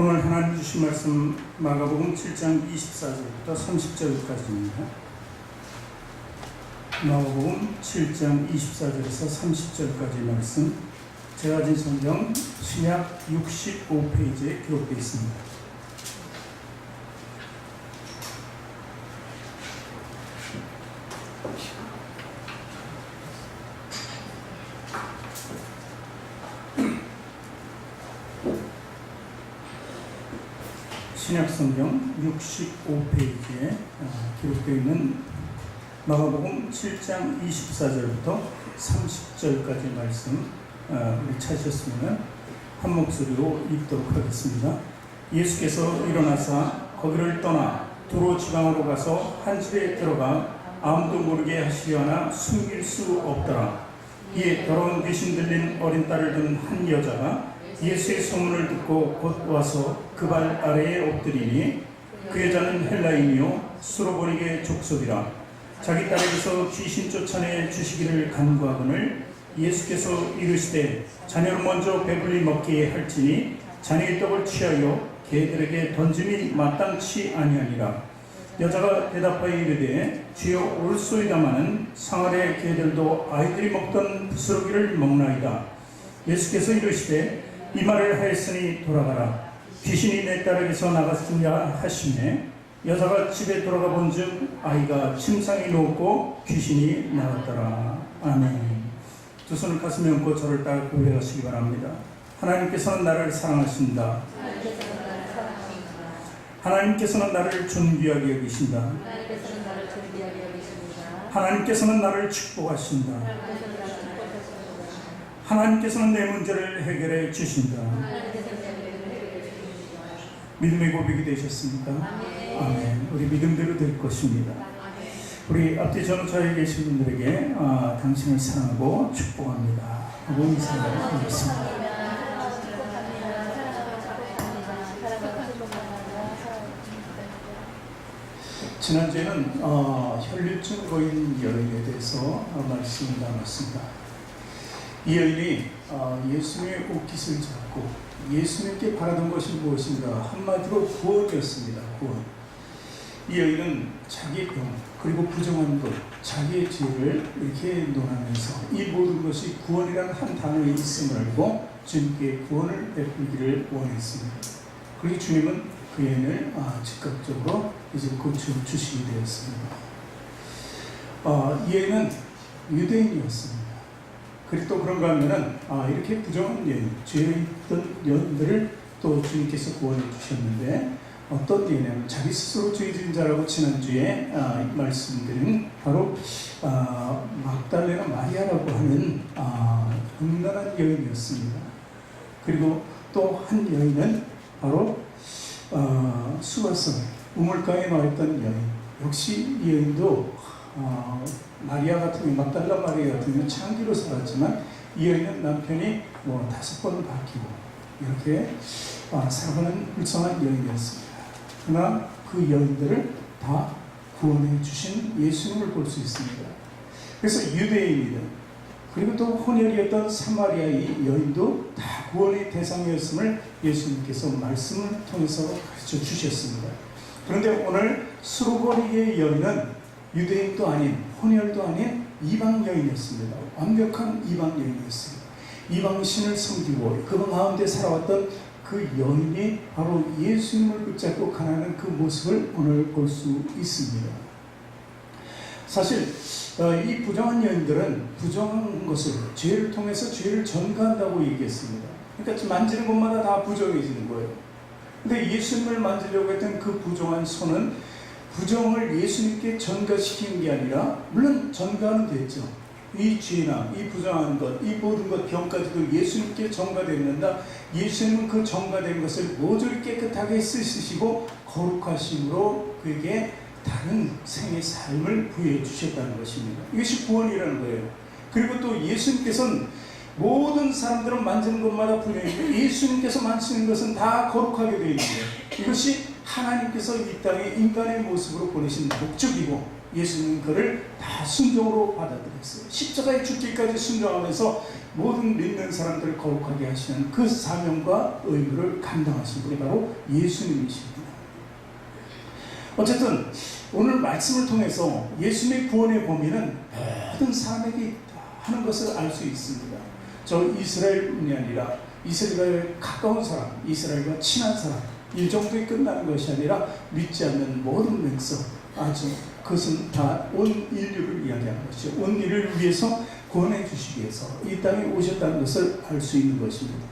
오늘 하나님 주신 말씀 마가복음 7장 24절부터 30절까지입니다. 마가복음 7장 24절에서 30절까지 말씀, 제가 가진 성경 신약 65페이지에 기록되어 있습니다. 신약성경 65페이지에 기록되어 있는 마가복음 7장 24절부터 30절까지 말씀 우리 찾으셨으면 한 목소리로 읽도록 하겠습니다. 예수께서 일어나사 거기를 떠나 두로 지방으로 가서 한 집에 들어가 아무도 모르게 하시려 하나 숨길 수 없더라. 이에 더러운 귀신 들린 어린 딸을 둔 한 여자가 예수의 소문을 듣고 곧 와서 그 발 아래에 엎드리니, 그 여자는 헬라인이요 수로보니게 족속이라. 자기 딸에게서 귀신 쫓아내 주시기를 간구하거늘 예수께서 이르시되 자녀를 먼저 배불리 먹게 할지니 자녀의 떡을 취하여 개들에게 던짐이 마땅치 아니하니라. 여자가 대답하여 이르되 주여 올소이다마는 상아래 개들도 아이들이 먹던 부스러기를 먹나이다. 예수께서 이르시되 이 말을 하였으니 돌아가라. 귀신이 내 딸에게서 나갔으랴 하시매, 여자가 집에 돌아가 본즉 아이가 침상에 누웠고 귀신이 나갔더라. 아멘. 두 손을 가슴에 얹고 저를 따라 고백하시기 바랍니다. 하나님께서는 나를 사랑하신다. 하나님께서는 나를 존귀하게 여기신다. 하나님께서는 나를 축복하신다. 하나님께서는 내 문제를 해결해 주신다. 믿음의 고백이 되셨습니까? 아멘. 우리 믿음대로 될 것입니다. 우리 앞뒤 전우차에 계신 분들에게 당신을 사랑하고 축복합니다 하고 인사를 드리겠습니다. 지난주에는 혈류증 거인 여인에 대해서 말씀을 나눴습니다. 이 여인이 예수님의 옷깃을 잡고 예수님께 바라던 것이 무엇인가? 한마디로 구원이었습니다. 구원. 이 여인은 자기의 병, 그리고 부정한 것, 자기의 죄를 이렇게 논하면서 이 모든 것이 구원이라는 한 단어에 있음을 알고 주님께 구원을 베풀기를 원했습니다. 그리고 주님은 그 여인을 즉각적으로 이제 고쳐주시게 되었습니다. 이 여인은 유대인이었습니다. 그리고 또 그런가 하면은 이렇게 부정한 여인, 죄에 있던 여인들을 또 주님께서 구원해 주셨는데, 어떤 여인이냐면 자기 스스로 죄진 자라고 지난주에 말씀드린 바로 막달레나 마리아라고 하는 음란한 여인이었습니다. 그리고 또 한 여인은 바로 수가성 우물가에 나와있던 여인, 역시 이 여인도 마리아 같은 경우, 막달라 마리아 같은 경우는 창기로 살았지만 이 여인은 남편이 5번 바뀌고 이렇게 살아가는 불쌍한 여인이었습니다. 그러나 그 여인들을 다 구원해 주신 예수님을 볼 수 있습니다. 그래서 유대인이든 그리고 또 혼혈이었던 사마리아의 여인도 다 구원의 대상이었음을 예수님께서 말씀을 통해서 가르쳐 주셨습니다. 그런데 오늘 수로보니게의 여인은 유대인도 아닌 혼혈도 아닌 이방 여인이었습니다. 완벽한 이방 여인이었습니다. 이방신을 섬기고 그 가운데 살아왔던 그 여인이 바로 예수님을 붙잡고 가는 그 모습을 오늘 볼 수 있습니다. 사실 이 부정한 여인들은 부정한 것을 죄를 통해서 죄를 전가한다고 얘기했습니다. 그러니까 만지는 곳마다 다 부정해지는 거예요. 근데 예수님을 만지려고 했던 그 부정한 손은 부정을 예수님께 전가시키는 게 아니라, 물론 전가는 됐죠. 이 죄나 이 부정한 것, 이 모든 것, 병까지도 예수님께 전가됩니다. 예수님은 그 전가된 것을 모조리 깨끗하게 쓰시고 거룩하심으로 그에게 다른 생의 삶을 부여해 주셨다는 것입니다. 이것이 구원이라는 거예요. 그리고 또 예수님께서는 모든 사람들은 만지는 것마다 분명히 예수님께서 만지는 것은 다 거룩하게 되어 있는 거예요. 이것이 하나님께서 이 땅에 인간의 모습으로 보내신 목적이고, 예수님은 그를 다 순종으로 받아들였어요. 십자가에 죽기까지 순종하면서 모든 믿는 사람들을 거룩하게 하시는 그 사명과 의무를 감당하신 분이 바로 예수님이십니다. 어쨌든 오늘 말씀을 통해서 예수님의 구원의 범위는 모든 사람에게 있다 하는 것을 알 수 있습니다. 저 이스라엘뿐이 아니라 이스라엘과 가까운 사람, 이스라엘과 친한 사람, 이 정도에 끝나는 것이 아니라 믿지 않는 모든 백성, 아주 그것은 다 온 인류를 이야기하는 것이죠. 온 인류를 위해서 구원해 주시기 위해서 이 땅에 오셨다는 것을 알 수 있는 것입니다.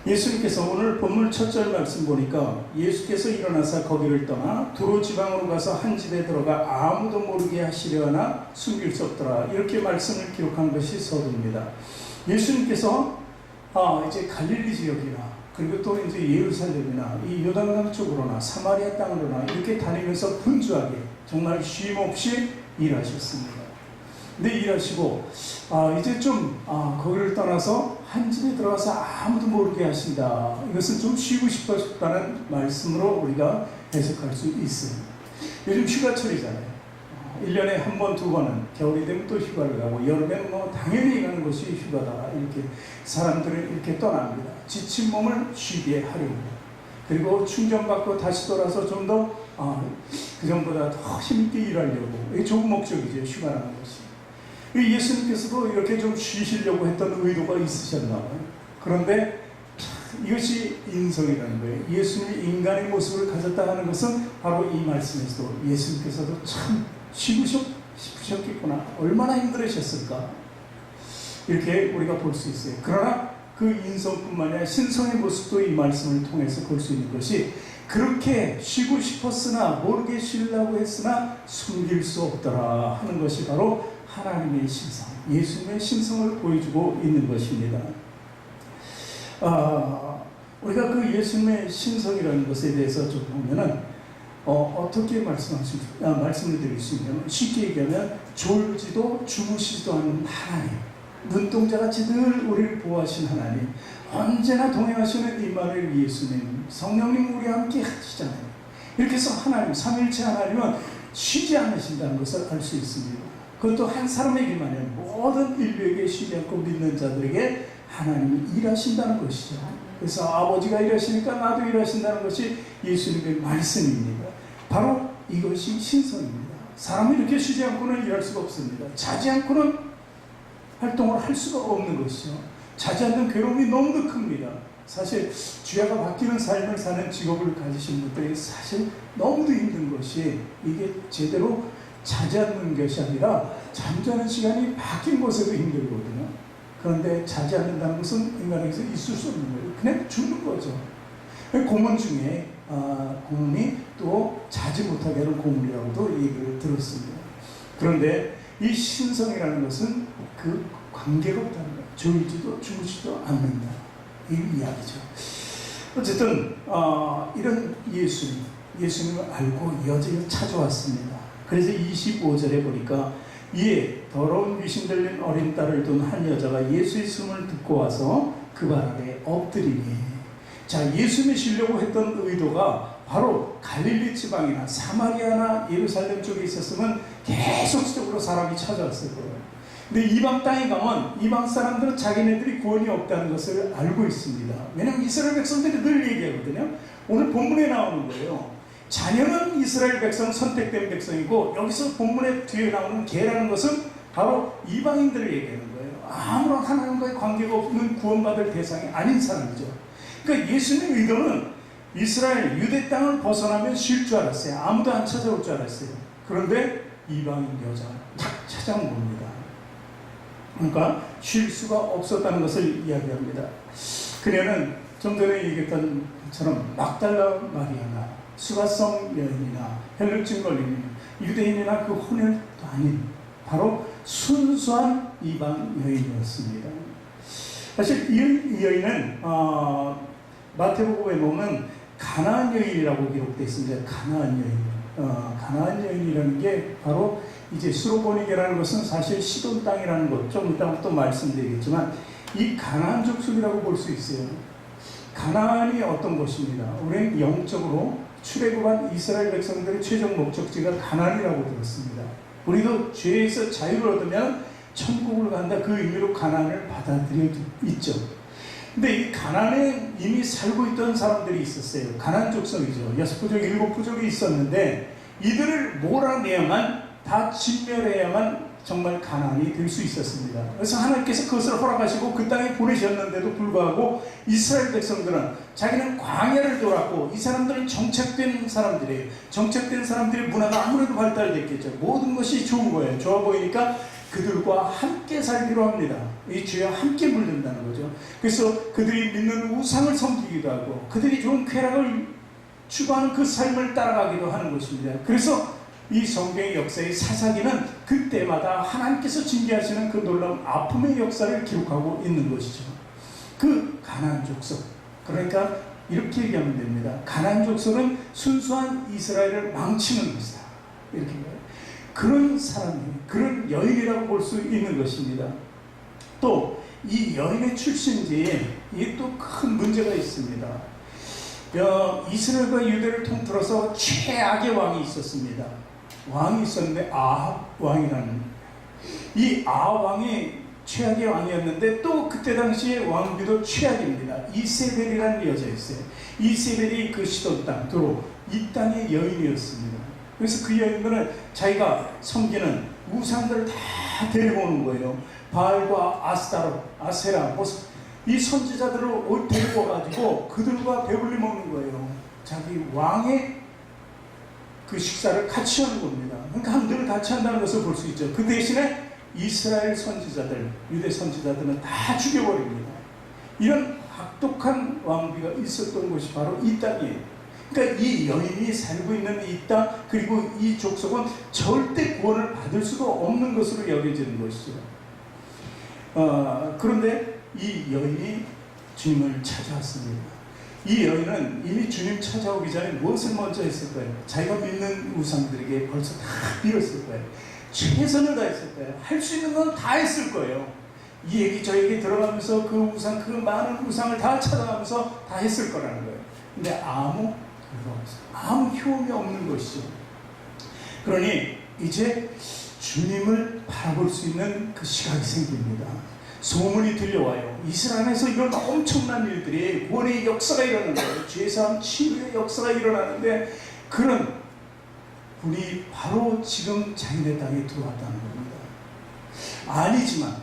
예수님께서 오늘 본문 첫 절 말씀 보니까 예수께서 일어나서 거기를 떠나 두로 지방으로 가서 한 집에 들어가 아무도 모르게 하시려 하나 숨길 수 없더라, 이렇게 말씀을 기록한 것이 서두입니다. 예수님께서 이제 갈릴리 지역이나 그리고 또 이제 예루살렘이나 이 요단강 쪽으로나 사마리아 땅으로나 이렇게 다니면서 분주하게 정말 쉼 없이 일하셨습니다. 근데 일하시고 이제 좀 거기를 떠나서 한 집에 들어가서 아무도 모르게 하신다, 이것은 좀 쉬고 싶었다는 말씀으로 우리가 해석할 수 있습니다. 요즘 휴가철이잖아요. 1년에 한 번, 두 번은 겨울이 되면 또 휴가를 가고 여름에는 뭐 당연히 가는 것이 휴가다, 이렇게 사람들은 이렇게 떠납니다. 지친 몸을 쉬게 하려고, 그리고 충전받고 다시 돌아서 좀 더 그전보다 더 힘있게 일하려고, 이게 좋은 목적이죠, 휴가라는 것이. 예수님께서도 이렇게 좀 쉬시려고 했던 의도가 있으셨나 봐요. 그런데 이것이 인성이라는 거예요. 예수님이 인간의 모습을 가졌다 하는 것은 바로 이 말씀에서도 예수님께서도 참 쉬고 싶으셨겠구나, 얼마나 힘들으셨을까, 이렇게 우리가 볼 수 있어요. 그러나 그 인성뿐만 아니라 신성의 모습도 이 말씀을 통해서 볼 수 있는 것이, 그렇게 쉬고 싶었으나 모르게 쉬려고 했으나 숨길 수 없더라 하는 것이 바로 하나님의 신성, 예수님의 신성을 보여주고 있는 것입니다. 우리가 그 예수님의 신성이라는 것에 대해서 좀 보면은 어떻게 말씀을 드릴 수 있냐면, 쉽게 얘기하면 졸지도 주무시지도 않는 하나님, 눈동자같이 늘 우리를 보호하신 하나님, 언제나 동행하시는 임마누엘 예수님, 성령님 우리와 함께 하시잖아요. 이렇게 해서 하나님, 삼위일체 하나님은 쉬지 않으신다는 것을 알 수 있습니다. 그것도 한 사람에게만 아니라 모든 인류에게 쉬지 않고 믿는 자들에게 하나님이 일하신다는 것이죠. 그래서 아버지가 일하시니까 나도 일하신다는 것이 예수님의 말씀입니다. 바로 이것이 신성입니다. 사람이 이렇게 쉬지 않고는 일할 수가 없습니다. 자지 않고는 활동을 할 수가 없는 것이죠. 자지 않는 괴로움이 너무 큽니다. 사실 주야가 바뀌는 삶을 사는 직업을 가지신 분들이 사실 너무도 힘든 것이, 이게 제대로 자지 않는 것이 아니라 잠자는 시간이 바뀐 곳에도 힘들거든요. 그런데 자지 않는다는 것은 인간에게서 있을 수 없는 거예요. 그냥 죽는 거죠. 고문 중에 고문이 또 자지 못하게 하는 고문이라고도 얘기를 들었습니다. 그런데 이 신성이라는 것은 그 관계가 없다는 거예요. 졸지도 주무지도 않는다, 이 이야기죠. 어쨌든 이런 예수님을 알고 여전히 찾아왔습니다. 그래서 25절에 보니까, 이에 더러운 귀신 들린 어린 딸을 둔 한 여자가 예수의 숨을 듣고 와서 그 발 아래 엎드리니, 자, 예수님이 쉬려고 했던 의도가 바로 갈릴리 지방이나 사마리아나 예루살렘 쪽에 있었으면 계속적으로 사람이 찾아왔을 거예요. 근데 이방 땅에 가면 이방 사람들은 자기네들이 구원이 없다는 것을 알고 있습니다. 왜냐하면 이스라엘 백성들이 늘 얘기하거든요. 오늘 본문에 나오는 거예요. 자녀는 이스라엘 백성, 선택된 백성이고, 여기서 본문에 뒤에 나오는 개라는 것은 바로 이방인들을 얘기하는 거예요. 아무런 하나님과의 관계가 없는 구원받을 대상이 아닌 사람이죠. 그러니까 예수님의 의도는 이스라엘 유대 땅을 벗어나면 쉴 줄 알았어요. 아무도 안 찾아올 줄 알았어요. 그런데 이방인 여자가 탁 찾아온 겁니다. 그러니까 쉴 수가 없었다는 것을 이야기합니다. 그녀는 좀 전에 얘기했던 것처럼 막달라 마리아나 수가성 여인이나 혈루증 걸린 유대인이나 그 혼혈도 아닌 바로 순수한 이방 여인이었습니다. 사실 이 여인은 마태복음에 보면 가나안 여인이라고 기록되어 있습니다. 가나안 여인. 가나안 여인이라는 게 바로 이제 수로보니게라는 것은 사실 시돈 땅이라는 것, 좀 이따 또 말씀드리겠지만, 이 가나안 족속이라고 볼 수 있어요. 가나안이 어떤 곳입니다. 우리는 영적으로 출애굽한 이스라엘 백성들의 최종 목적지가 가나안이라고 들었습니다. 우리도 죄에서 자유를 얻으면 천국을 간다 그 의미로 가나안을 받아들여 있죠. 근데 이 가나안에 이미 살고 있던 사람들이 있었어요. 가나안 족속이죠. 6부족, 7부족이 있었는데 이들을 몰아내야만, 다 진멸해야만 정말 가나안이 될 수 있었습니다. 그래서 하나님께서 그것을 허락하시고 그 땅에 보내셨는데도 불구하고 이스라엘 백성들은 자기는 광야를 돌았고, 이 사람들은 정착된 사람들이에요. 정착된 사람들의 문화가 아무래도 발달됐겠죠. 모든 것이 좋은 거예요. 좋아 보이니까 그들과 함께 살기로 합니다. 이 죄와 함께 물든다는 거죠. 그래서 그들이 믿는 우상을 섬기기도 하고 그들이 좋은 쾌락을 추구하는 그 삶을 따라가기도 하는 것입니다. 그래서 이 성경의 역사의 사사기는 그때마다 하나님께서 징계하시는 그 놀라운 아픔의 역사를 기록하고 있는 것이죠. 그 가나안 족속, 그러니까 이렇게 얘기하면 됩니다. 가나안 족속은 순수한 이스라엘을 망치는 것이다. 이렇게 말해요. 그런 사람이, 그런 여인이라고 볼 수 있는 것입니다. 또 이 여인의 출신지에 이게 또 큰 문제가 있습니다. 이스라엘과 유대를 통틀어서 최악의 왕이 있었습니다. 왕이 있었는데 아합 왕이라는, 이 아합 왕이 최악의 왕이었는데 또 그때 당시에 왕비도 최악입니다. 이세벨이라는 여자였어요. 이세벨이 그 시돈 땅, 도로 이 땅의 여인이었습니다. 그래서 그 여인들은 자기가 섬기는 우상들을 다 데리고 오는 거예요. 바알과 아스타롯, 아세라, 이 선지자들을 데리고 와가지고 그들과 배불리 먹는 거예요. 자기 왕의 그 식사를 같이 하는 겁니다. 그러니까 늘 같이 한다는 것을 볼 수 있죠. 그 대신에 이스라엘 선지자들, 유대 선지자들은 다 죽여버립니다. 이런 악독한 왕비가 있었던 곳이 바로 이 땅이에요. 그러니까 이 여인이 살고 있는 이 땅, 그리고 이 족속은 절대 구원을 받을 수가 없는 것으로 여겨지는 것이죠. 그런데 이 여인이 주님을 찾아왔습니다. 이 여인은 이미 주님 찾아오기 전에 무엇을 먼저 했을 거예요? 자기가 믿는 우상들에게 벌써 다 빌었을 거예요. 최선을 다했을 거예요. 할 수 있는 건 다 했을 거예요. 이 얘기 저 얘기 들어가면서 그 우상, 그 많은 우상을 다 찾아가면서 다 했을 거라는 거예요. 근데 아무 결과가 없어요. 아무 효험이 없는 것이죠. 그러니 이제 주님을 바라볼 수 있는 그 시각이 생깁니다. 소문이 들려와요. 이스라엘에서 이런 엄청난 일들이, 구원의 역사가 일어나는 거예요. 죄사함 치유의 역사가 일어나는데 그런 분이 바로 지금 자기네 땅에 들어왔다는 겁니다. 아니지만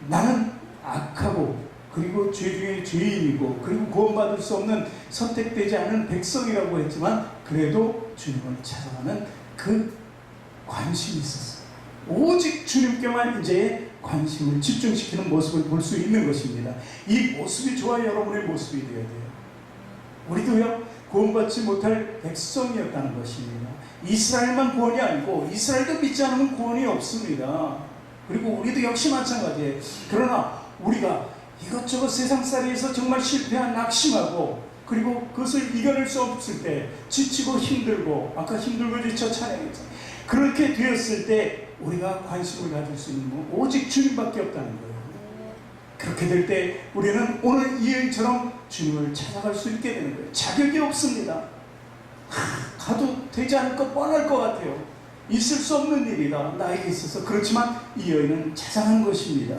나는 악하고 그리고 죄 중에 죄인이고 그리고 구원받을 수 없는 선택되지 않은 백성이라고 했지만 그래도 주님을 찾아가는 그 관심이 있었어요. 오직 주님께만 이제 관심을 집중시키는 모습을 볼 수 있는 것입니다. 이 모습이 저와 여러분의 모습이 되어야 돼요. 우리도요, 구원받지 못할 백성이었다는 것입니다. 이스라엘만 구원이 아니고 이스라엘도 믿지 않으면 구원이 없습니다. 그리고 우리도 역시 마찬가지예요. 그러나 우리가 이것저것 세상살이에서 정말 실패한, 낙심하고 그리고 그것을 이겨낼 수 없을 때 지치고 힘들고, 아까 힘들고 지쳐 찬양했잖아요. 그렇게 되었을 때 우리가 관심을 가질 수 있는 건 오직 주님밖에 없다는 거예요. 그렇게 될 때 우리는 오늘 이 여인처럼 주님을 찾아갈 수 있게 되는 거예요. 자격이 없습니다. 가도 되지 않을 것 뻔할 것 같아요. 있을 수 없는 일이다, 나에게 있어서. 그렇지만 이 여인은 찾아간 것입니다.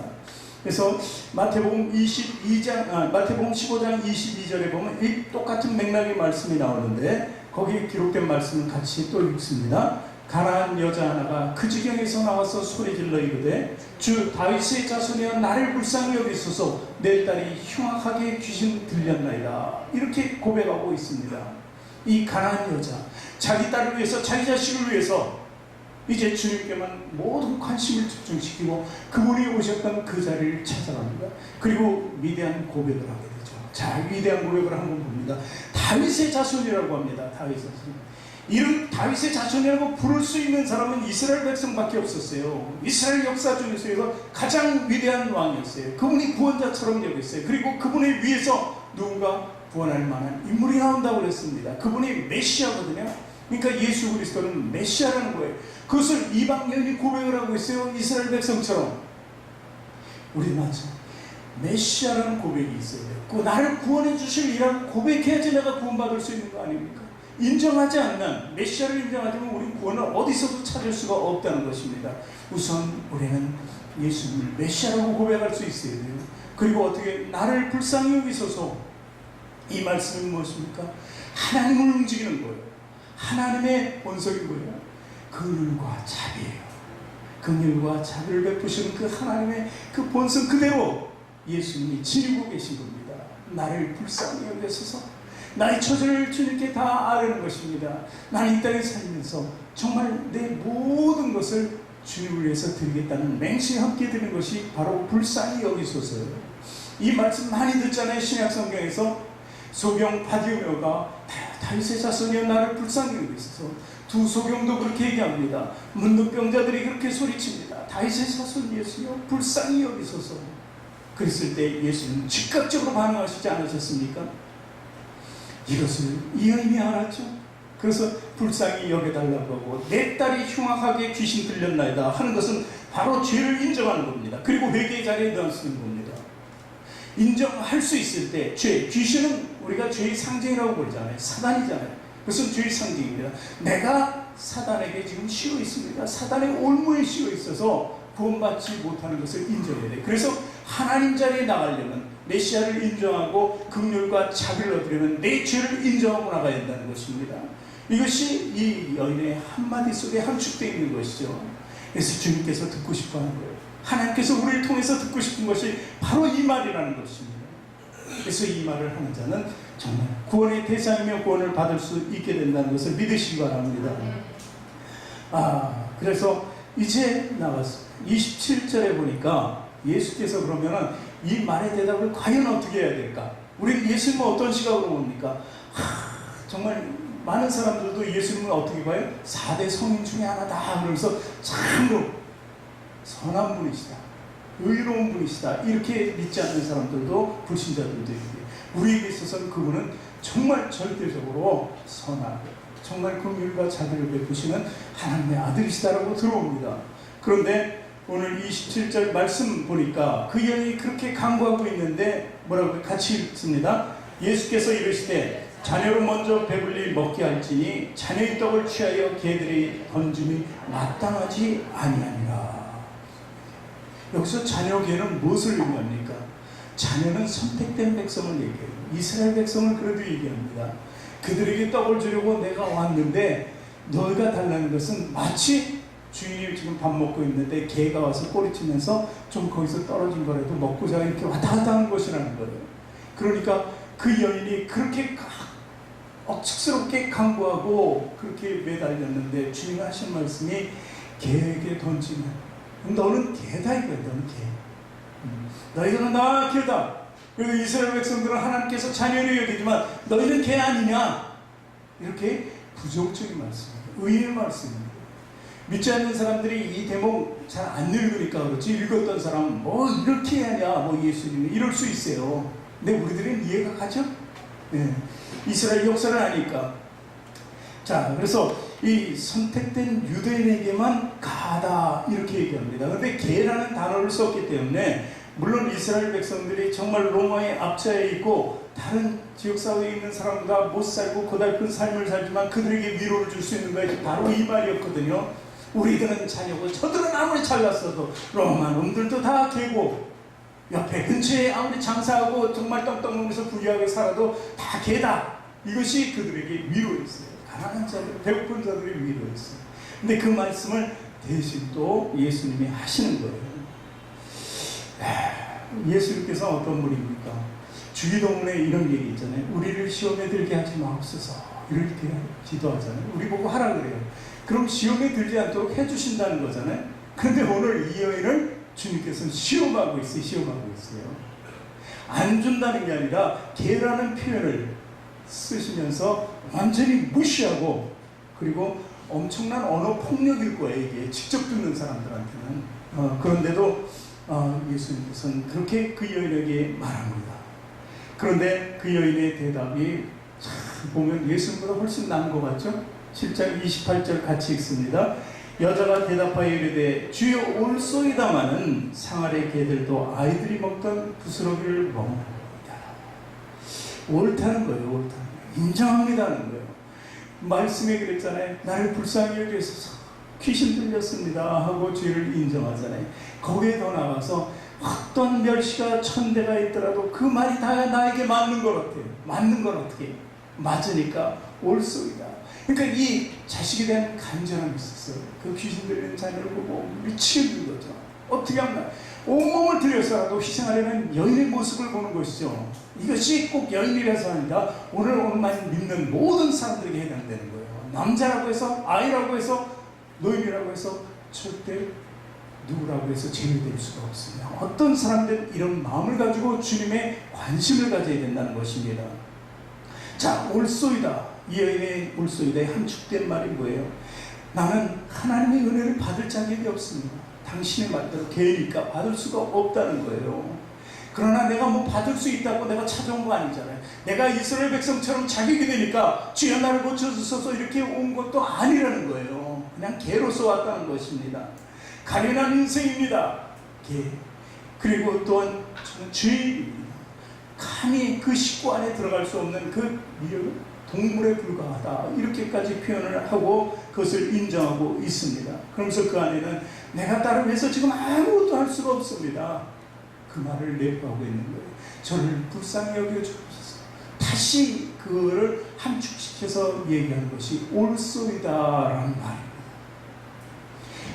그래서 마태복음 15장 22절에 보면 이 똑같은 맥락의 말씀이 나오는데 거기에 기록된 말씀을 같이 또 읽습니다. 가난한 여자 하나가 그 지경에서 나와서 소리질러 이르되 주 다윗의 자손이여 나를 불쌍히 여기소서, 내 딸이 흉악하게 귀신 들렸나이다. 이렇게 고백하고 있습니다. 이 가난한 여자, 자기 딸을 위해서, 자기 자식을 위해서 이제 주님께만 모든 관심을 집중시키고 그분이 오셨던 그 자리를 찾아갑니다. 그리고 위대한 고백을 하게 되죠. 자, 위대한 고백을 한번 봅니다. 다윗의 자손이라고 합니다. 다윗의 자손. 이런 다윗의 자손이라고 부를 수 있는 사람은 이스라엘 백성밖에 없었어요. 이스라엘 역사 중에서 가장 위대한 왕이었어요. 그분이 구원자처럼 여겼어요. 그리고 그분을 위해서 누군가 구원할 만한 인물이 나온다고 그랬습니다. 그분이 메시아거든요. 그러니까 예수 그리스도는 메시아라는 거예요. 그것을 이방 여인이 고백을 하고 있어요. 이스라엘 백성처럼. 우리 마찬가지 메시아라는 고백이 있어야 돼요. 그 나를 구원해 주실 이라고 고백해야지 내가 구원받을 수 있는 거 아닙니까? 인정하지 않는, 메시아를 인정하지 않으면 우리 구원을 어디서도 찾을 수가 없다는 것입니다. 우선 우리는 예수님을 메시아라고 고백할 수 있어야 돼요. 그리고 어떻게 나를 불쌍히 여기소서. 이 말씀은 무엇입니까? 하나님을 움직이는 거예요. 하나님의 본성인 거예요. 긍휼과 자비예요. 긍휼과 자비를 베푸시는 그 하나님의 그 본성 그대로 예수님이 지니고 계신 겁니다. 나를 불쌍히 여기소서. 나의 처지를 주님께 다 아뢰는 것입니다. 나는 이 땅에 살면서 정말 내 모든 것을 주님을 위해서 드리겠다는 맹세에 함께 드리는 것이 바로 불쌍히 여기소서예요. 이 말씀 많이 듣잖아요. 신약 성경에서 소경 바디오메오가 다윗의 자손이여 나를 불쌍히 여기소서. 두 소경도 그렇게 얘기합니다. 문둥병자들이 그렇게 소리칩니다. 다윗의 자손 예수여 불쌍히 여기소서. 그랬을 때 예수는 즉각적으로 반응하시지 않으셨습니까? 이것을 이 여인이 알았죠. 그래서 불쌍히 여겨달라고 하고 내 딸이 흉악하게 귀신 들렸나이다 하는 것은 바로 죄를 인정하는 겁니다. 그리고 회개의 자리에 넣어쓰는 겁니다. 인정할 수 있을 때 죄, 귀신은 우리가 죄의 상징이라고 부르잖아요. 사단이잖아요. 그것은 죄의 상징입니다. 내가 사단에게 지금 씌워 있습니다. 사단의 올무에 씌워 있어서 구원받지 못하는 것을 인정해야 돼요. 그래서 하나님 자리에 나가려면 메시아를 인정하고 긍휼과 자비를 얻으려면 내 죄를 인정하고 나가야 된다는 것입니다. 이것이 이 여인의 한마디 속에 함축되어 있는 것이죠. 그래서 주님께서 듣고 싶어하는 거예요. 하나님께서 우리를 통해서 듣고 싶은 것이 바로 이 말이라는 것입니다. 그래서 이 말을 하는 자는 정말 구원의 대상이며 구원을 받을 수 있게 된다는 것을 믿으시기 바랍니다. 그래서 이제 나왔어요. 27절에 보니까 예수께서 그러면은 이 말의 대답을 과연 어떻게 해야 될까? 우리는 예수님을 어떤 시각으로 봅니까? 정말 많은 사람들도 예수님을 어떻게 봐요? 4대 성인 중에 하나다 그러면서 참으로 선한 분이시다, 의로운 분이시다 이렇게 믿지 않는 사람들도 불신자들도 있고요. 우리에게 있어서는 그분은 정말 절대적으로 선하고 정말 긍휼과 자비를 베푸시는 하나님의 아들이시다라고 들어옵니다. 그런데 오늘 27절 말씀 보니까 그 여인이 그렇게 간구하고 있는데 뭐라고 같이 읽습니다. 예수께서 이르시되 자녀를 먼저 배불리 먹게 할지니 자녀의 떡을 취하여 개들이 던짐이 마땅하지 아니하니라. 여기서 자녀 개는 무엇을 의미합니까? 자녀는 선택된 백성을 얘기해요. 이스라엘 백성을 그래도 얘기합니다. 그들에게 떡을 주려고 내가 왔는데 너희가 달라는 것은 마치 주인이 지금 밥 먹고 있는데 개가 와서 꼬리치면서 좀 거기서 떨어진 거라도 먹고자 이렇게 왔다 갔다 하는 것이라는 거예요. 그러니까 그 여인이 그렇게 억측스럽게 간구하고 그렇게 매달렸는데 주님이 하신 말씀이 개에게 던지면 너는 개다 이거야. 너는 개. 너희는 나 개다. 그리고 이스라엘 백성들은 하나님께서 자녀를 여기지만 너희는 개 아니냐. 이렇게 부정적인 말씀입니다. 의의 말씀입니다. 믿지 않는 사람들이 이 대목 잘 안 읽으니까 그렇지 읽었던 사람은 뭐 이렇게 하냐 뭐 예수님이 이럴 수 있어요. 근데 우리들은 이해가 가죠? 네. 이스라엘 역사를 아니까. 자, 그래서 이 선택된 유대인에게만 가다 이렇게 얘기합니다. 그런데 개라는 단어를 썼기 때문에 물론 이스라엘 백성들이 정말 로마의 압제에 있고 다른 지역사회에 있는 사람과 못 살고 고달픈 삶을 살지만 그들에게 위로를 줄 수 있는 것이 바로 이 말이었거든요. 우리들은 자녀고 저들은 아무리 잘났어도 로마 놈들도 다 개고 옆에 근처에 아무리 장사하고 정말 떵떵거리면서 부유하게 살아도 다 개다. 이것이 그들에게 위로였어요. 가난한 자들, 배고픈 자들의 위로였어요. 근데 그 말씀을 대신 또 예수님이 하시는 거예요. 예수님께서 어떤 분입니까? 주기도문에 이런 얘기 있잖아요. 우리를 시험에 들게 하지 마옵소서. 이렇게 기도하잖아요. 우리 보고 하라 그래요. 그럼 시험에 들지 않도록 해주신다는 거잖아요. 그런데 오늘 이 여인을 주님께서는 시험하고 있어요. 안 준다는 게 아니라 개라는 표현을 쓰시면서 완전히 무시하고 그리고 엄청난 언어 폭력일 거예요. 이게 직접 듣는 사람들한테는. 그런데도 예수님께서는 그렇게 그 여인에게 말합니다. 그런데 그 여인의 대답이 참 보면 예수님보다 훨씬 나은 것 같죠? 7장 28절 같이 읽습니다. 여자가 대답하여 이르되 주여 올소이다마는 상아래 개들도 아이들이 먹던 부스러기를 먹는 겁니다. 옳다는 거예요. 옳다는 거예요. 인정합니다는 거예요. 말씀에 그랬잖아요. 나를 불쌍히 여기소서. 귀신 들렸습니다 하고 죄를 인정하잖아요. 거기에 더 나가서 어떤 멸시가 천대가 있더라도 그 말이 다 나에게 맞는 걸 어때요? 맞는 걸 어떻게 해요? 맞으니까 옳소이다. 그러니까 이 자식에 대한 간절함이 있었어요. 그 귀신 들린 자녀를 보고 미치는 거죠. 어떻게 하면 온몸을 들여서라도 희생하려는 여인의 모습을 보는 것이죠. 이것이 꼭 여인이라서 아니라 오늘만 믿는 모든 사람들에게 해당되는 거예요. 남자라고 해서, 아이라고 해서, 노인이라고 해서 절대 누구라고 해서 제외될 수가 없습니다. 어떤 사람들은 이런 마음을 가지고 주님의 관심을 가져야 된다는 것입니다. 자, 옳소이다. 이 여인의 옳소이다의 함축된 말이 뭐예요? 나는 하나님의 은혜를 받을 자격이 없습니다. 당신의 말대로 개니까 받을 수가 없다는 거예요. 그러나 내가 뭐 받을 수 있다고 내가 찾아온 거 아니잖아요. 내가 이스라엘 백성처럼 자격이 되니까 주여 나를 고쳐주소서 이렇게 온 것도 아니라는 거예요. 그냥 개로서 왔다는 것입니다. 가련한 인생입니다. 개. 그리고 또한 저는 죄인입니다. 감히 그 식구 안에 들어갈 수 없는 그 미력은 동물에 불과하다. 이렇게까지 표현을 하고 그것을 인정하고 있습니다. 그러면서 그 안에는 내가 나를 위해서 지금 아무것도 할 수가 없습니다. 그 말을 내포하고 있는 거예요. 저를 불쌍히 여겨주옵소서. 다시 그거를 함축시켜서 얘기하는 것이 옳소이다라는 말입니다.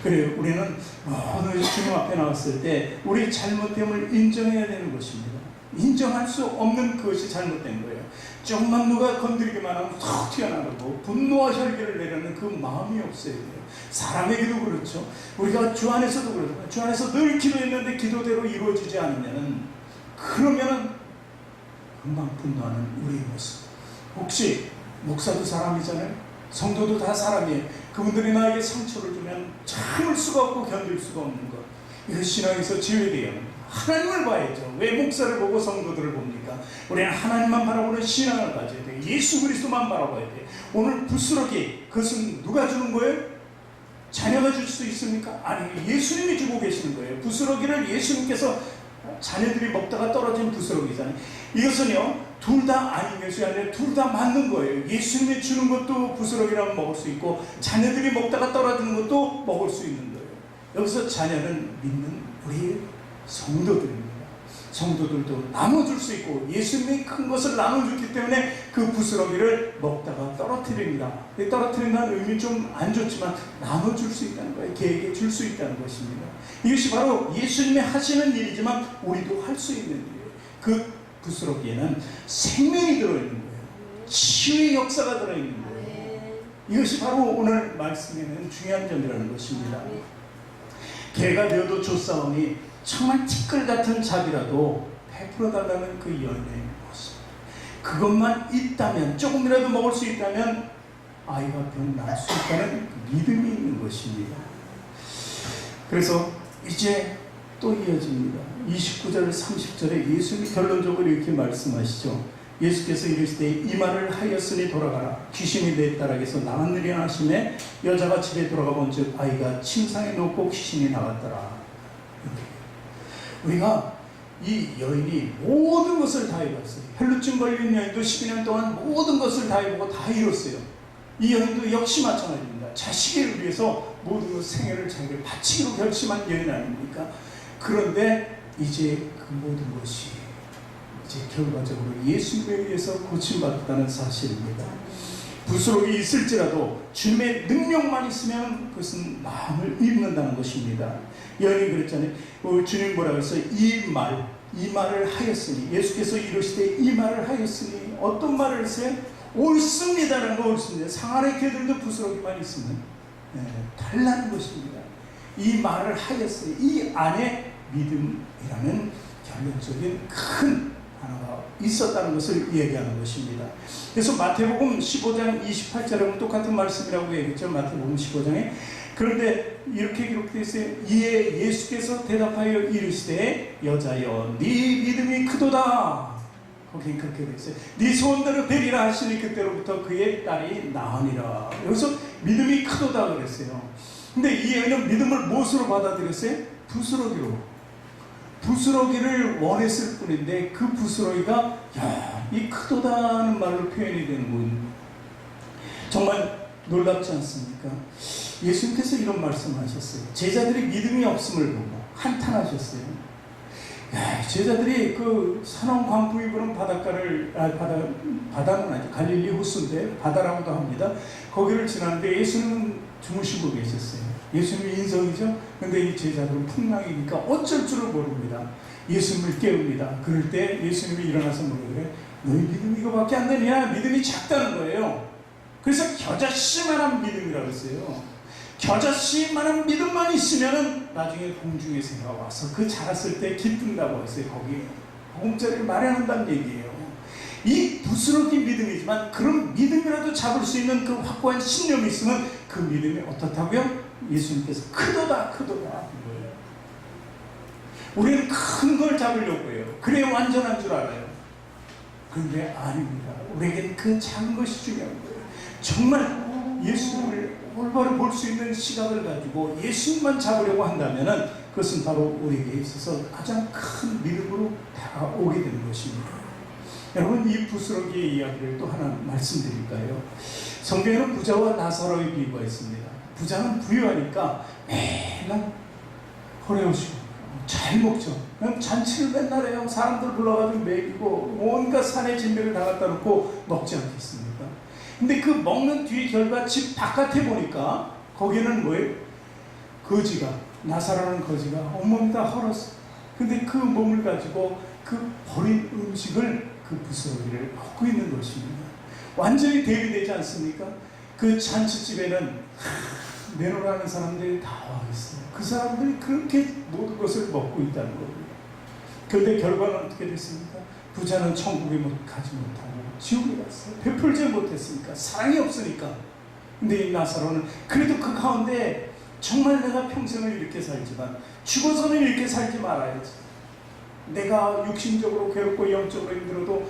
그래요. 우리는 어느 주님 앞에 나왔을 때 우리 잘못됨을 인정해야 되는 것입니다. 인정할 수 없는 그것이 잘못된 거예요. 조금만 누가 건드리기만 하면 툭 튀어나가고 분노와 혈기를 내려는 그 마음이 없어야 돼요. 사람에게도 그렇죠. 우리가 주 안에서도 그렇죠. 주 안에서 늘 기도했는데 기도대로 이루어지지 않으면은 그러면은 금방 분노하는 우리의 모습. 혹시 목사도 사람이잖아요. 성도도 다 사람이에요. 그분들이 나에게 상처를 주면 참을 수가 없고 견딜 수가 없는 것. 이거 신앙에서 제외돼야 합니다. 하나님을 봐야죠. 왜 목사를 보고 성도들을 봅니까? 우리는 하나님만 바라보는 신앙을 가져야 돼요. 예수 그리스도만 바라봐야 돼요. 오늘 부스러기, 그것은 누가 주는 거예요? 자녀가 줄 수 있습니까? 아니, 예수님이 주고 계시는 거예요. 부스러기를 예수님께서 자녀들이 먹다가 떨어진 부스러기잖아요. 이것은요, 둘 다 아닌 것이 아니라 둘 다 맞는 거예요. 예수님이 주는 것도 부스러기라면 먹을 수 있고 자녀들이 먹다가 떨어지는 것도 먹을 수 있는 거예요. 여기서 자녀는 믿는 우리 성도들입니다. 성도들도 나눠줄 수 있고 예수님이 큰 것을 나눠줬기 때문에 그 부스러기를 먹다가 떨어뜨립니다. 떨어뜨린다는 의미 좀 안 좋지만 나눠줄 수 있다는 거예요. 개에게 줄 수 있다는 것입니다. 이것이 바로 예수님이 하시는 일이지만 우리도 할 수 있는 일이에요. 그 부스러기에는 생명이 들어있는 거예요. 치유의 역사가 들어있는 거예요. 이것이 바로 오늘 말씀에는 중요한 점이라는 것입니다. 개가 되어도 조싸움이 정말 티끌 같은 잡이라도 베풀어 달라는 그 여인의 모습. 그것만 있다면, 조금이라도 먹을 수 있다면 아이가 병 날 수 있다는 믿음이 있는 것입니다. 그래서 이제 또 이어집니다. 29절 30절에 예수님이 결론적으로 이렇게 말씀하시죠. 예수께서 이르시되 이 말을 하였으니 돌아가라. 귀신이 내 딸에게서 나갔느냐 하시매 여자가 집에 돌아가 본즉 아이가 침상에 놓고 귀신이 나갔더라. 우리가 이 여인이 모든 것을 다 해봤어요. 혈루증 걸린 여인도 12년 동안 모든 것을 다 해보고 다 이뤘어요. 이 여인도 역시 마찬가지입니다. 자식을 위해서 모든 생애를 자기를 바치기로 결심한 여인 아닙니까? 그런데 이제 그 모든 것이 이제 결과적으로 예수님에 의해서 고침받았다는 사실입니다. 부스러기 있을지라도 주님의 능력만 있으면 그것은 마음을 읽는다는 것입니다. 여인이 그랬잖아요. 주님 뭐라고 했어요? 이 말을 하였으니, 예수께서 이르시되 이 말을 하였으니, 어떤 말을 했어요? 옳습니다라는 거. 옳습니다. 상하의 개들도 부스러기만 있으면 달라는 것입니다. 이 말을 하였으니, 이 안에 믿음이라는 결론적인 큰 하나가 있었다는 것을 얘기하는 것입니다. 그래서 마태복음 15장 28절하고 똑같은 말씀이라고 얘기했죠. 마태복음 15장에. 그런데 이렇게 기록되어 있어요. 이에 예수께서 대답하여 이르시되 여자여 네 믿음이 크도다. 거기 그렇게 되어 있어요. 네 소원대로 되리라 하시니 그때로부터 그의 딸이 나으니라. 여기서 믿음이 크도다 그랬어요. 근데 이 여인은 믿음을 무엇으로 받아들였어요? 부스러기로. 부스러기를 원했을 뿐인데 그 부스러기가 이 크도다는 말로 표현이 되는군. 정말 놀랍지 않습니까? 예수님께서 이런 말씀하셨어요. 제자들이 믿음이 없음을 보고 한탄하셨어요. 야, 제자들이 그 산원 광풍이 부는 바닷가를 바다는 아니죠. 갈릴리 호수인데 바다라고도 합니다. 거기를 지났는데 예수님은 주무시고 계셨어요. 예수님이 인성이죠. 근데 이 제자들은 풍랑이니까 어쩔 줄을 모릅니다. 예수님을 깨웁니다. 그럴 때 예수님이 일어나서 뭐라 그래? 너희 믿음이 이거밖에 안 되냐? 믿음이 작다는 거예요. 그래서 겨자씨만한 믿음이라고 했어요. 겨자씨만한 믿음만 있으면은 나중에 공중의 새가 와서 그 자랐을 때 기쁜다고 했어요. 거기 보금자리를 마련한다는 얘기예요. 이 부스러긴 믿음이지만 그런 믿음이라도 잡을 수 있는 그 확고한 신념이 있으면 그 믿음이 어떻다고요? 예수님께서 크도다 하는 거예요. 우리는 큰 걸 잡으려고 해요. 그래야 완전한 줄 알아요. 그런데 아닙니다. 우리에겐 그 작은 것이 중요한 거예요. 정말 예수님을 올바로 볼 수 있는 시각을 가지고 예수님만 잡으려고 한다면 그것은 바로 우리에게 있어서 가장 큰 믿음으로 다가오게 되는 것입니다. 여러분, 이 부스러기의 이야기를 또 하나 말씀드릴까요? 성경에는 부자와 나사로의 비유가 있습니다. 부자는 부유하니까 맨날 허례오시고 잘 먹죠. 그냥 잔치를 맨날 해요. 사람들 불러가지고 먹이고 온갖 산의 진미를 다 갖다 놓고 먹지 않겠습니까? 근데 그 먹는 뒤 결과 집 바깥에 보니까 거기는 뭐예요? 거지가, 나사로는 거지가 온몸이 다 헐었어. 근데 그 몸을 가지고 그 버린 음식을 그 부스러기를 먹고 있는 것입니다. 완전히 대비되지 않습니까? 그 잔치집에는 내놓으라는 사람들이 다 와 있어요. 그 사람들이 그렇게 모든 것을 먹고 있다는 겁니다. 그런데 결과는 어떻게 됐습니까? 부자는 천국에 가지 못하고 지옥에 갔어요. 베풀지 못했으니까, 사랑이 없으니까. 근데 이 나사로는 그래도 그 가운데 정말 내가 평생을 이렇게 살지만 죽어서는 이렇게 살지 말아야지. 내가 육신적으로 괴롭고 영적으로 힘들어도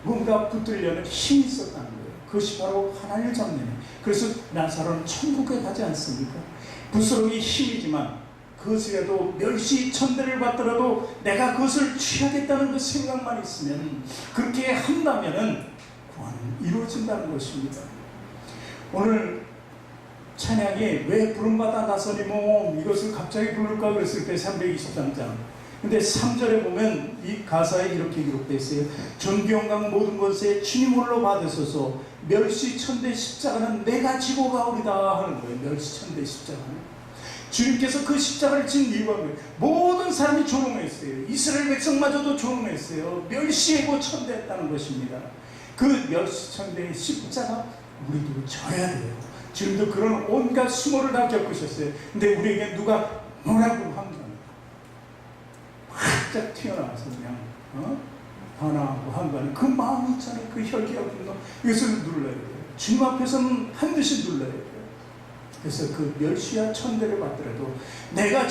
뭔가 붙들려는 힘이 있었다는 거예요. 그것이 바로 하나님을 잡는 힘. 그래서 나사로는 천국에 가지 않습니까? 부스러기 힘이지만 그것이라도 멸시 천대를 받더라도 내가 그것을 취하겠다는 그 생각만 있으면, 그렇게 한다면은 구원은 이루어진다는 것입니다. 오늘 찬양이 왜 부름받아 나서니 이것을 갑자기 부를까 그랬을 때 323장. 근데 3절에 보면 이 가사에 이렇게 기록되어 있어요. 존귀영광 모든 것에 주님 홀로 받으소서. 멸시천대 십자가는 내가 지고 가오리다 하는 거예요. 멸시천대 십자가는 주님께서 그 십자가를 진 이유가 뭐예요? 모든 사람이 조롱했어요. 이스라엘 백성마저도 조롱했어요. 멸시하고 천대했다는 것입니다. 그 멸시천대의 십자가 우리도 져야 돼요. 주님도 그런 온갖 수모를 다 겪으셨어요. 근데 우리에게 누가 뭐라고 하면 활짝 튀어나와서 그냥 반항하고 한다는 그 마음 있잖아요. 그 혈기하고 분노, 이것을 눌러야 돼요. 주님 앞에서는 반드시 눌러야 돼요. 그래서 그 멸시와 천대를 받더라도 내가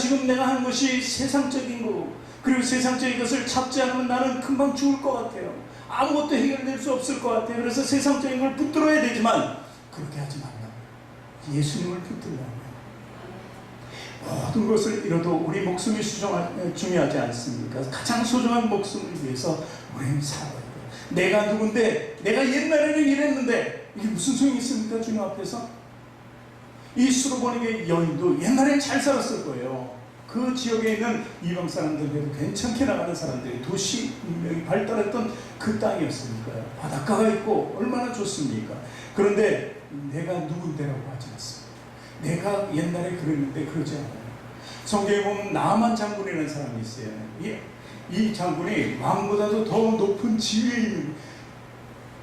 하는 것이 세상적인 거고, 그리고 세상적인 것을 잡지 않으면 나는 금방 죽을 것 같아요. 아무것도 해결될 수 없을 것 같아요. 그래서 세상적인 걸 붙들어야 되지만 그렇게 하지 말라고요. 예수님을 붙들라고요. 모든 것을 잃어도 우리 목숨이 중요하지 않습니까? 가장 소중한 목숨을 위해서 우리는 살아야 돼요. 내가 누군데, 내가 옛날에는 이랬는데, 이게 무슨 소용이 있습니까? 주님 앞에서? 이 수로보니게 여인도 옛날엔 잘 살았을 거예요. 그 지역에 있는 이방 사람들에도 괜찮게 나가는 사람들이 도시 문명이 발달했던 그 땅이었으니까요. 바닷가가 있고 얼마나 좋습니까? 그런데 내가 누군데라고 하지 않습니다. 내가 옛날에 그랬는데 그러지 않아요. 성경에 보면 나만 장군이라는 사람이 있어요. 이 장군이 왕보다도 더 높은 지위에 있는,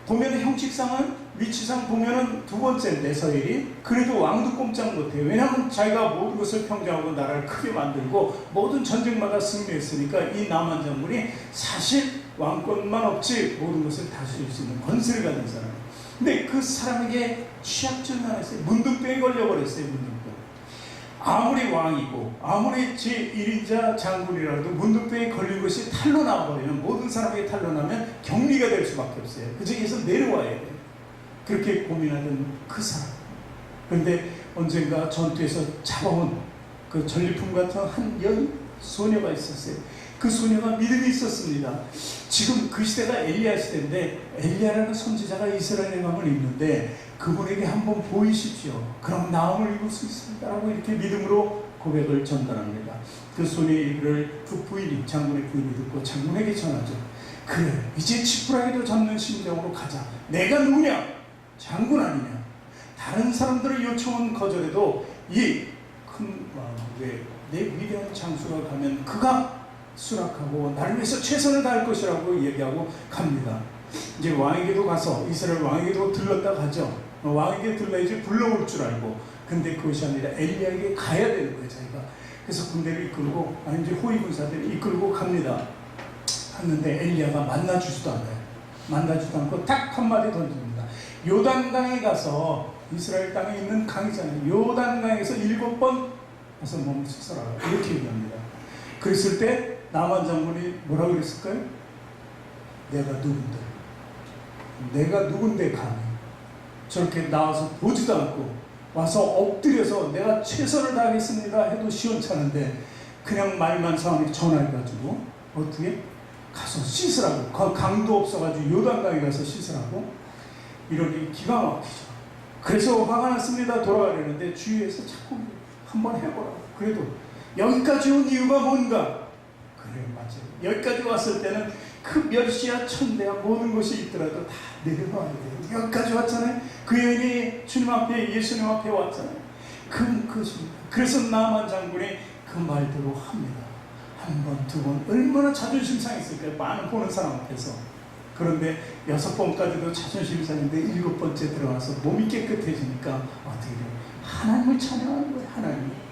보면 형식상은, 위치상 보면은 두 번째인데 서열이, 그래도 왕도 꼼짝 못해요. 왜냐하면 자기가 모든 것을 평정하고 나라를 크게 만들고 모든 전쟁마다 승리했으니까 이 나만 장군이 사실 왕권만 없지 모든 것을 다스릴 수 있는 권세를 가진 사람. 근데 그 사람에게 취약점이 하나 있어요. 문둥병에 걸려버렸어요. 문둥병. 아무리 왕이고 아무리 제1인자 장군이라도 문둥병에 걸린 것이 탈로 나와버리면, 모든 사람에게 탈로 나면 격리가 될 수밖에 없어요. 그 중에서 내려와야 돼요. 그렇게 고민하던 그 사람. 그런데 언젠가 전투에서 잡아온 그 전리품 같은 한 소녀가 있었어요. 그 소녀가 믿음이 있었습니다. 지금 그 시대가 엘리야 시대인데 엘리야라는 선지자가 이스라엘에 가면 있는데 그분에게 한번 보이십시오. 그럼 나음을 입을 수 있습니다. 라고 이렇게 믿음으로 고백을 전달합니다. 그 소녀의 얘기를 그 부인이, 장군의 부인이 듣고 장군에게 전하죠. 그래, 이제 지푸라기도 잡는 심정으로 가자. 내가 누구냐? 장군 아니냐? 다른 사람들의 요청은 거절해도 이 큰 마음에 내 위대한 장수가 가면 그가 수락하고 나를 위해서 최선을 다할 것이라고 얘기하고 갑니다. 이제 왕에게도 가서 이스라엘 왕에게도 들렀다 가죠. 왕에게 들러야지 불러올 줄 알고. 근데 그것이 아니라 엘리야에게 가야 되는 거예요, 자기가. 그래서 군대를 이끌고, 이제 호위 군사들을 이끌고 갑니다. 갔는데 엘리야가 만나주지도 않아요. 만나주지도 않고 딱 한마디 던집니다. 요단강에 가서, 이스라엘 땅에 있는 강이잖아요. 요단강에서 7번 가서 몸을 씻어라. 이렇게 얘기합니다. 그랬을 때 나만 장군이 뭐라고 그랬을까요? 내가 누군데? 내가 누군데 감히 저렇게 나와서 보지도 않고 와서 엎드려서 내가 최선을 다하겠습니다 해도 시원찮은데 그냥 말만 상황에 전화해가지고 어떻게? 가서 씻으라고. 강도 없어가지고 요단강에 가서 씻으라고. 이러니 기가 막히죠. 그래서 화가 났습니다. 돌아가려는데 주위에서 자꾸 한번 해보라. 그래도 여기까지 온 이유가 뭔가? 그래, 맞아요. 여기까지 왔을 때는 그 멸시야 천대야 모든 것이 있더라도 다 내려놔야 돼요. 여기까지 왔잖아요. 그 여인이 주님 앞에, 예수님 앞에 왔잖아요. 그것입니다. 그래서 나만 장군이 그 말대로 합니다. 한 번, 두 번, 얼마나 자존심 상했을까요? 많은 보는 사람 앞에서. 그런데 6번까지도 자존심 상인데 7번째 들어가서 몸이 깨끗해지니까 어떻게 돼요? 하나님을 찬양하는 거예요. 하나님.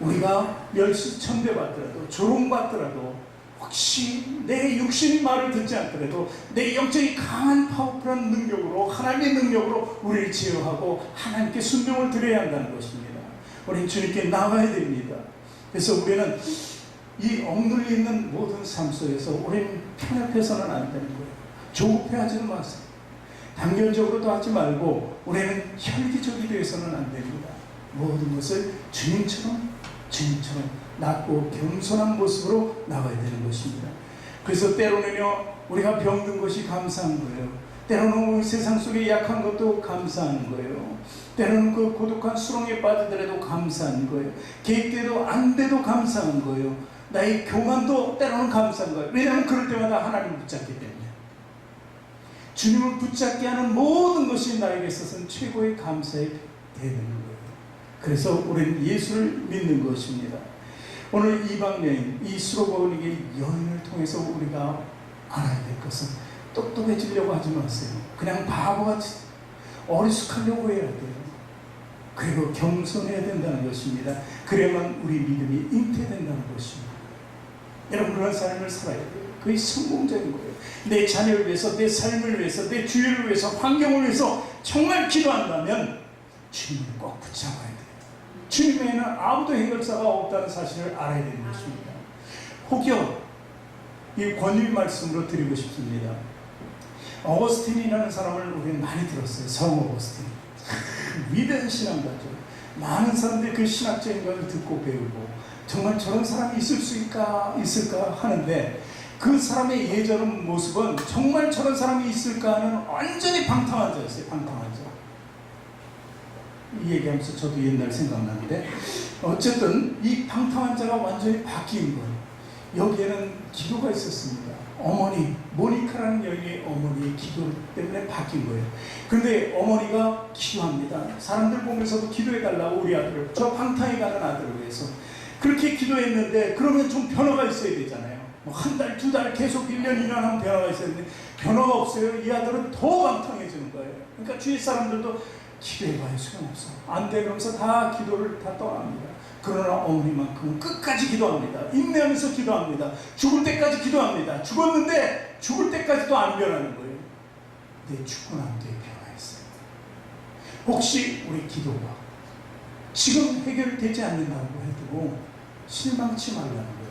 우리가 멸시 천대받더라도 조롱받더라도 혹시 내 육신이 말을 듣지 않더라도 내 영적인 강한 파워풀한 능력으로, 하나님의 능력으로 우리를 제어하고 하나님께 순종을 드려야 한다는 것입니다. 우리는 주님께 나가야 됩니다. 그래서 우리는 이 억눌려 있는 모든 삶 속에서 우리는 편협해서는 안 되는 거예요. 조급해하지는 마세요. 단결적으로도 하지 말고 우리는 혈기적이 되어서는 안 됩니다. 모든 것을 주님처럼 낮고 겸손한 모습으로 나가야 되는 것입니다. 그래서 때로는요, 우리가 병든 것이 감사한 거예요. 때로는 세상 속에 약한 것도 감사한 거예요. 때로는 그 고독한 수렁에 빠지더라도 감사한 거예요. 계획대로 안 돼도 감사한 거예요. 나의 교만도 때로는 감사한 거예요. 왜냐하면 그럴 때마다 하나님을 붙잡기 때문에. 주님을 붙잡게 하는 모든 것이 나에게 있어서는 최고의 감사의 되는 거예요. 그래서 우리는 예수를 믿는 것입니다. 오늘 이방 여인, 이 수로보니게 여인을 통해서 우리가 알아야 될 것은 똑똑해지려고 하지 마세요. 그냥 바보같이 어리숙하려고 해야 돼요. 그리고 겸손해야 된다는 것입니다. 그래야만 우리 믿음이 잉태된다는 것입니다. 여러분, 그런 삶을 살아야 돼요. 그게 성공적인 거예요. 내 자녀를 위해서, 내 삶을 위해서, 내 주위를 위해서, 환경을 위해서 정말 기도한다면 주님을 꼭 붙잡아야 돼요. 주님 외에는 아무도 해결사가 없다는 사실을 알아야 되는 것입니다. 혹여 이 권위 말씀으로 드리고 싶습니다. 어거스틴이라는 사람을 우리는 많이 들었어요. 성 어거스틴. 위대한 신앙가죠. 많은 사람들이 그 신학적인 것을 듣고 배우고 정말 저런 사람이 있을까 하는데 그 사람의 예전 모습은 정말 저런 사람이 있을까 하는 완전히 방탕한 자였어요. 방탕한 자. 이 얘기하면서 저도 옛날 생각나는데 어쨌든 이 방탕한 자가 완전히 바뀐 거예요. 여기에는 기도가 있었습니다. 어머니, 모니카라는 여인의 어머니의 기도 때문에 바뀐 거예요. 그런데 어머니가 기도합니다. 사람들 보면서도 기도해달라고 우리 아들을, 저 방탕에 가는 아들을 위해서 그렇게 기도했는데 그러면 좀 변화가 있어야 되잖아요. 뭐 한 달, 두 달 계속 1년, 2년 하면 변화가 있어야 되는데 변화가 없어요. 이 아들은 더 방탕해지는 거예요. 그러니까 주위 사람들도 기도해봐야 소용없어. 안 돼. 그러면서 다 기도를 다 떠납니다. 그러나 어머니만큼은 끝까지 기도합니다. 인내하면서 기도합니다. 죽을 때까지 기도합니다. 죽었는데 죽을 때까지도 안 변하는 거예요. 내 죽고 난 뒤에 변화했어요. 혹시 우리 기도가 지금 해결되지 않는다고 해도 실망치 말라는 거예요.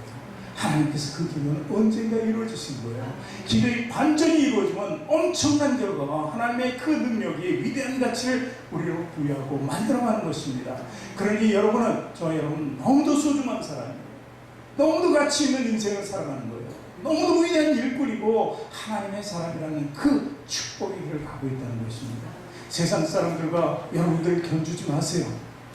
하나님께서 그 기도는 언젠가 이루어지신 거예요. 기도의 반전이 이루어지면 엄청난 결과가 하나님의 그 능력이 위대한 가치를 우리로 부여하고 만들어가는 것입니다. 그러니 여러분은, 저와 여러분은 너무도 소중한 사람이에요. 너무도 가치 있는 인생을 살아가는 거예요. 너무도 위대한 일꾼이고 하나님의 사람이라는 그 축복을 갖고 있다는 것입니다. 세상 사람들과 여러분들 견주지 마세요.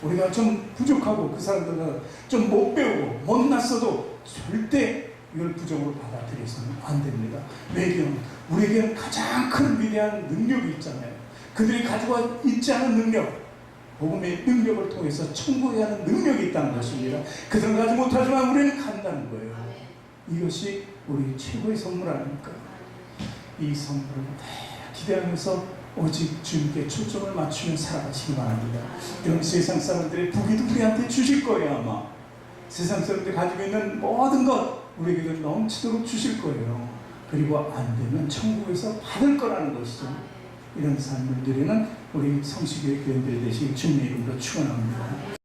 우리가 좀 부족하고 그 사람들과 좀 못 배우고 못났어도 절대 이걸 부정으로 받아들여서는 안 됩니다. 왜냐하면 우리에게는 가장 큰 위대한 능력이 있잖아요. 그들이 가지고 있지 않은 능력, 복음의 능력을 통해서 천국에 가는 능력이 있다는 것입니다. 그들은 가지 못하지만 우리는 간다는 거예요. 이것이 우리 최고의 선물 아닙니까? 이 선물을 기대하면서 오직 주님께 초점을 맞추며 살아가시기 바랍니다. 그럼 세상 사람들의 부귀도 우리한테 주실 거예요. 아마 세상 사람들이 가지고 있는 모든 것 우리에게 넘치도록 주실 거예요. 그리고 안 되면 천국에서 받을 거라는 것이죠. 이런 삶을 누리는 우리 성시교회 교인들 되시길 주님의 이름으로 축원합니다.